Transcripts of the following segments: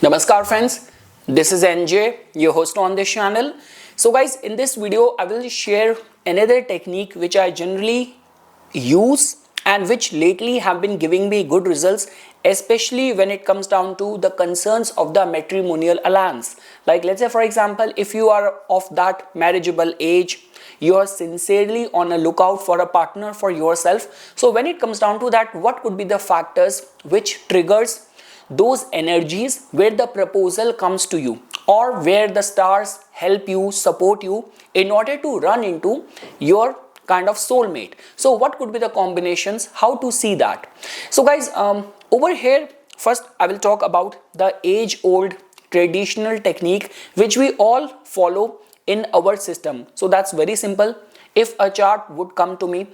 Namaskar friends, this is NJ, your host on this channel. So guys, in this video I will share another technique which I generally use and which lately have been giving me good results, especially when it comes down to the concerns of the matrimonial alliance. Like let's say for example, if you are of that marriageable age, you are sincerely on a lookout for a partner for yourself. So when it comes down to that, what could be the factors which triggers those energies where the proposal comes to you, or where the stars help you, support you in order to run into your kind of soulmate. So what could be the combinations, how to see that? So guys, over here first I will talk about the age old traditional technique which we all follow in our system. So that's very simple. If a chart would come to me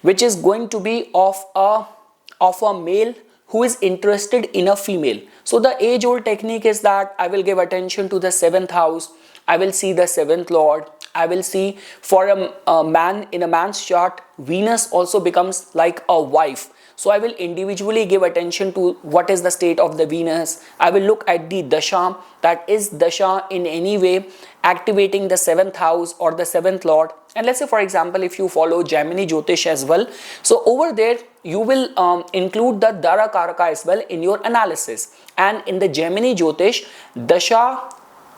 which is going to be of a male who is interested in a female, so the age old technique is that I will give attention to the 7th house, I will see the 7th lord, I will see for a man, in a man's chart Venus also becomes like a wife. So I will individually give attention to what is the state of the Venus. I will look at the dasha, that is dasha in any way activating the 7th house or the 7th lord. And let's say for example, if you follow Gemini Jyotish as well, so over there you will include the Dara Karaka as well in your analysis. And in the Gemini Jyotish, dasha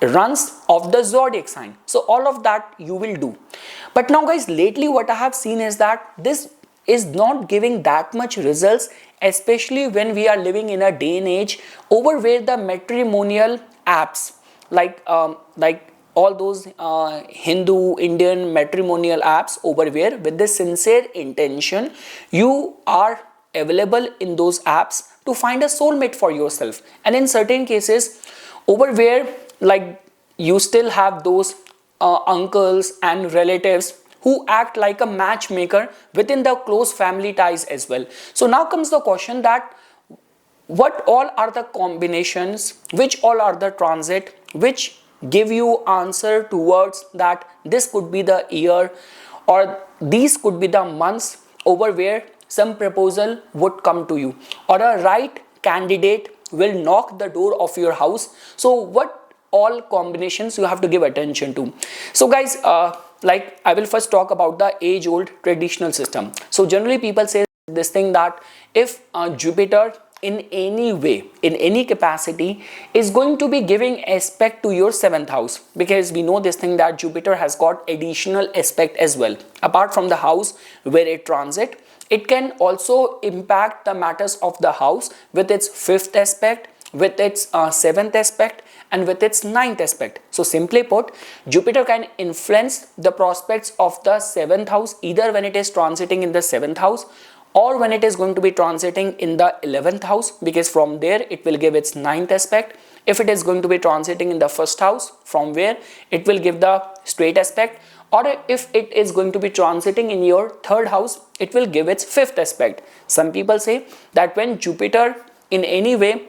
runs of the zodiac sign. So all of that you will do. But now guys, lately what I have seen is that this is not giving that much results, especially when we are living in a day and age over where the matrimonial apps like all those Hindu Indian matrimonial apps, over where with the sincere intention you are available in those apps to find a soulmate for yourself. And in certain cases over where like you still have those uncles and relatives who act like a matchmaker within the close family ties as well. So now comes the question that what all are the combinations, which all are the transit which give you answer towards that this could be the year or these could be the months over where some proposal would come to you or a right candidate will knock the door of your house. So what all combinations you have to give attention to? So guys, like I will first talk about the age old traditional system. So generally people say this thing that if Jupiter in any way, in any capacity is going to be giving aspect to your 7th house, because we know this thing that Jupiter has got additional aspect as well. Apart from the house where it transit, it can also impact the matters of the house with its 5th aspect, with its 7th aspect and with its 9th aspect. So simply put, Jupiter can influence the prospects of the 7th house either when it is transiting in the 7th house or when it is going to be transiting in the 11th house, because from there it will give its 9th aspect. If it is going to be transiting in the 1st house, from where it will give the straight aspect, or if it is going to be transiting in your 3rd house, it will give its 5th aspect. Some people say that when Jupiter in any way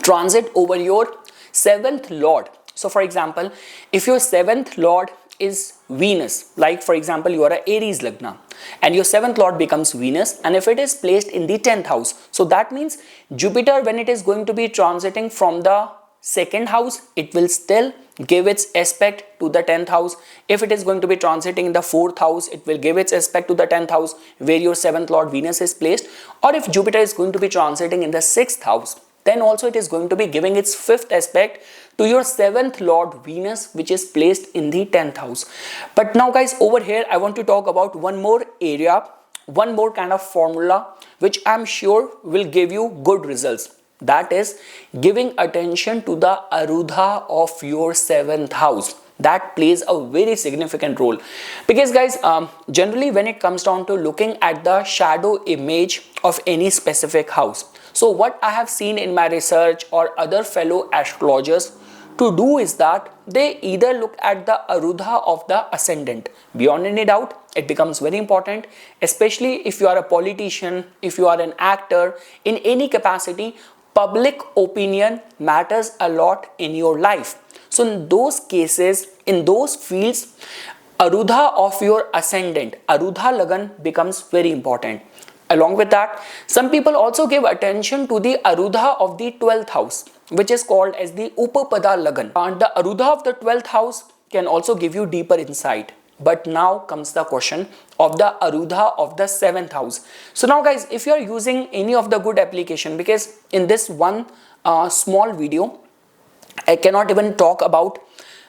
transit over your 7th lord, so for example, if your 7th lord is Venus, like for example you are a Aries Lagna and your 7th lord becomes Venus, and if it is placed in the 10th house, so that means Jupiter when it is going to be transiting from the 2nd house, it will still give its aspect to the 10th house. If it is going to be transiting in the 4th house, it will give its aspect to the 10th house where your 7th lord Venus is placed. Or if Jupiter is going to be transiting in the 6th house, then also it is going to be giving its 5th aspect to your 7th lord Venus which is placed in the 10th house. But now guys, over here I want to talk about one more area, one more kind of formula which I'm sure will give you good results. That is giving attention to the Arudha of your 7th house. That plays a very significant role, because guys, generally when it comes down to looking at the shadow image of any specific house, so what I have seen in my research or other fellow astrologers to do is that they either look at the Arudha of the ascendant. Beyond any doubt, it becomes very important, especially if you are a politician, if you are an actor, in any capacity, public opinion matters a lot in your life. So in those cases, in those fields, Arudha of your ascendant, Arudha Lagan becomes very important. Along with that, some people also give attention to the Arudha of the 12th house. which is called as the Upapada Lagan. And the Arudha of the 12th house can also give you deeper insight. But now comes the question of the Arudha of the 7th house. So now guys, if you are using any of the good application, because in this one small video, I cannot even talk about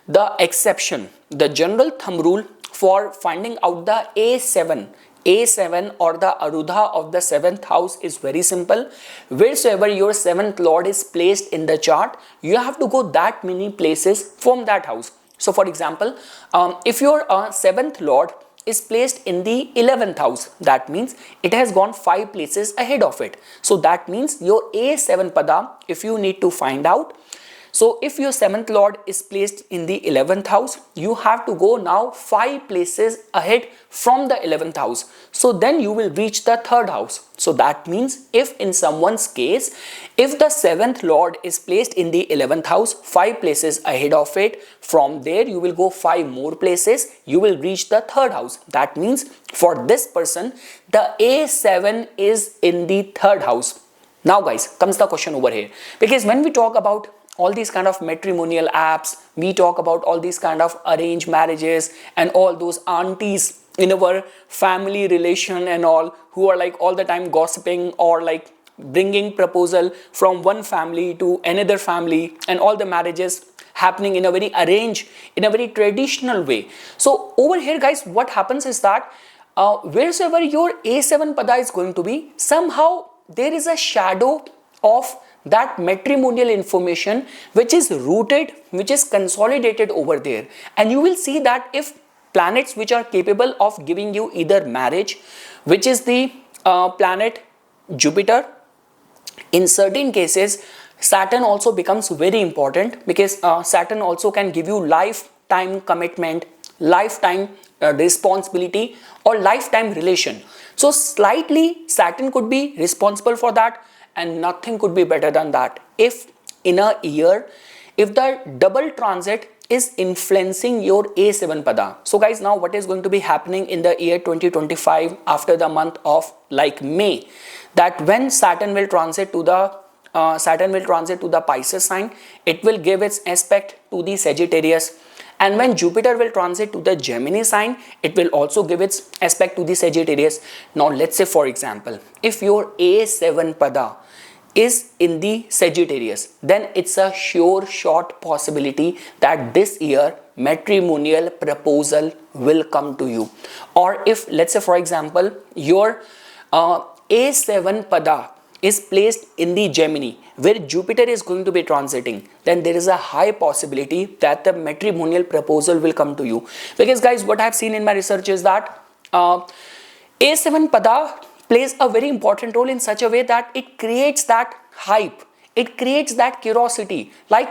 the exception. The general thumb rule for finding out the A7 or the Arudha of the 7th house is very simple. Wheresoever your 7th lord is placed in the chart, you have to go that many places from that house. So for example, if your 7th lord is placed in the 11th house, that means it has gone 5 places ahead of it. So that means your A7 pada, if you need to find out, so if your 7th lord is placed in the 11th house, you have to go now 5 places ahead from the 11th house. So then you will reach the 3rd house. So that means if in someone's case, if the 7th lord is placed in the 11th house, 5 places ahead of it, from there you will go 5 more places, you will reach the 3rd house. That means for this person, the A7 is in the 3rd house. Now guys, comes the question over here. Because when we talk about all these kind of matrimonial apps, we talk about all these kind of arranged marriages and all those aunties in our family relation and all, who are like all the time gossiping or like bringing proposal from one family to another family, and all the marriages happening in a very arranged, in a very traditional way. So over here guys, what happens is that wheresoever your A7 pada is going to be, somehow there is a shadow of that matrimonial information which is rooted, which is consolidated over there. And you will see that if planets which are capable of giving you either marriage, which is the planet Jupiter, in certain cases Saturn also becomes very important, because Saturn also can give you lifetime commitment, lifetime responsibility or lifetime relation. So slightly Saturn could be responsible for that, and nothing could be better than that. If in a year, if the double transit is influencing your A7 pada. So guys, now what is going to be happening in the year 2025 after the month of like May, that when Saturn will transit to the Pisces sign, it will give its aspect to the Sagittarius. And when Jupiter will transit to the Gemini sign, it will also give its aspect to the Sagittarius. Now let's say for example, if your A7 pada is in the Sagittarius, then it's a sure shot possibility that this year matrimonial proposal will come to you. Or if let's say for example, your A7 pada is placed in the Gemini, where Jupiter is going to be transiting, then there is a high possibility that the matrimonial proposal will come to you. Because guys, what I have seen in my research is that A7 pada plays a very important role in such a way that it creates that hype, it creates that curiosity, like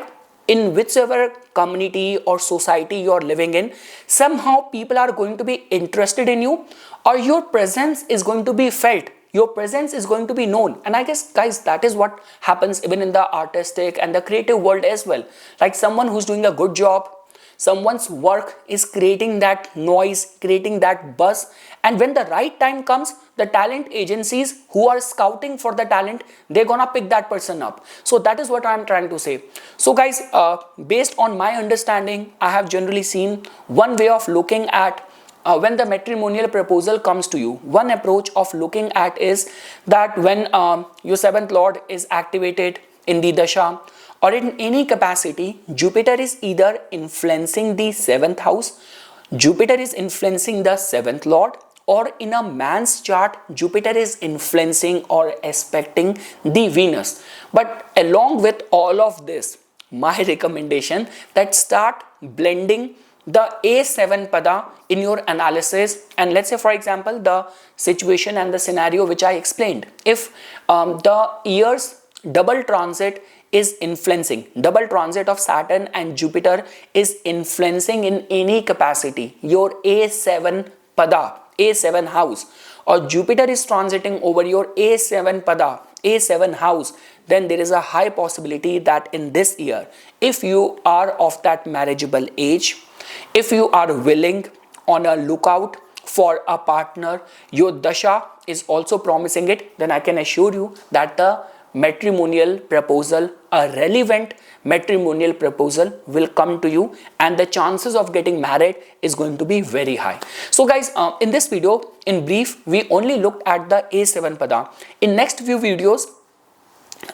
in whichever community or society you are living in, somehow people are going to be interested in you, or your presence is going to be felt, your presence is going to be known. And I guess guys, that is what happens even in the artistic and the creative world as well. Like someone who's doing a good job, someone's work is creating that noise, creating that buzz, and when the right time comes, the talent agencies who are scouting for the talent, they're gonna pick that person up. So that is what I'm trying to say. So guys, based on my understanding, I have generally seen one way of looking at when the matrimonial proposal comes to you. One approach of looking at is that when your 7th lord is activated in the dasha, or in any capacity, Jupiter is either influencing the 7th house, Jupiter is influencing the 7th lord, or in a man's chart, Jupiter is influencing or aspecting the Venus. But along with all of this, my recommendation that start blending the A7 pada in your analysis. And let's say for example, the situation and the scenario which I explained. If the year's double transit is influencing, double transit of Saturn and Jupiter is influencing in any capacity your A7 pada, A7 house, or Jupiter is transiting over your A7 pada, A7 house, then there is a high possibility that in this year, if you are of that marriageable age, if you are willing, on a lookout for a partner, your dasha is also promising it, then I can assure you that the matrimonial proposal, a relevant matrimonial proposal will come to you, and the chances of getting married is going to be very high. So guys, in this video, in brief, we only looked at the A7 pada. In next few videos,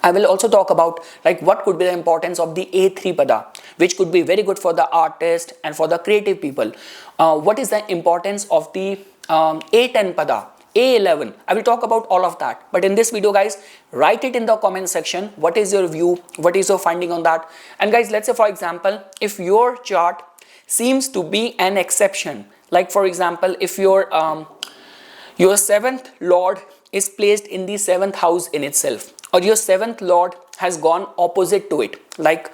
I will also talk about like what could be the importance of the A3 pada, which could be very good for the artist and for the creative people. What is the importance of the A10 pada, A11? I will talk about all of that. But in this video, guys, write it in the comment section. What is your view? What is your finding on that? And guys, let's say for example, if your chart seems to be an exception, like for example, if your seventh lord is placed in the seventh house in itself, or your seventh lord has gone opposite to it, like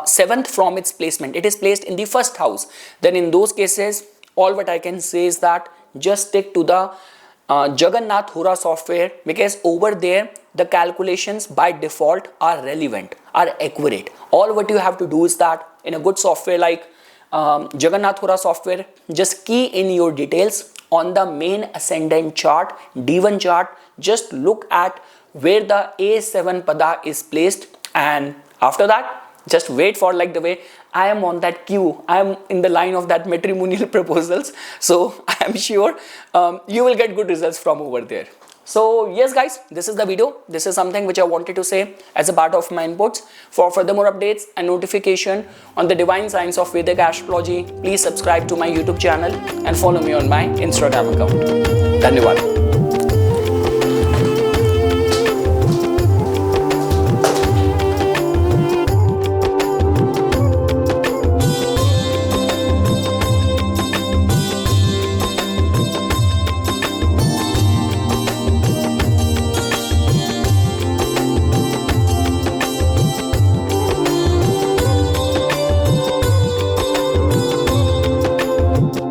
seventh from its placement, it is placed in the first house, then in those cases, all what I can say is that just stick to the Jagannath Hora software, because over there the calculations by default are relevant, are accurate. All what you have to do is that in a good software like Jagannath Hora software, just key in your details on the main ascendant chart, D1 chart. Just look at where the A7 pada is placed, and after that just wait for, like the way I am on that queue, I am in the line of that matrimonial proposals, so I am sure you will get good results from over there. So yes guys, this is the video. This is something which I wanted to say as a part of my inputs. For furthermore updates and notification on the divine science of Vedic astrology, please subscribe to my YouTube channel and follow me on my Instagram account. Dhanyawad.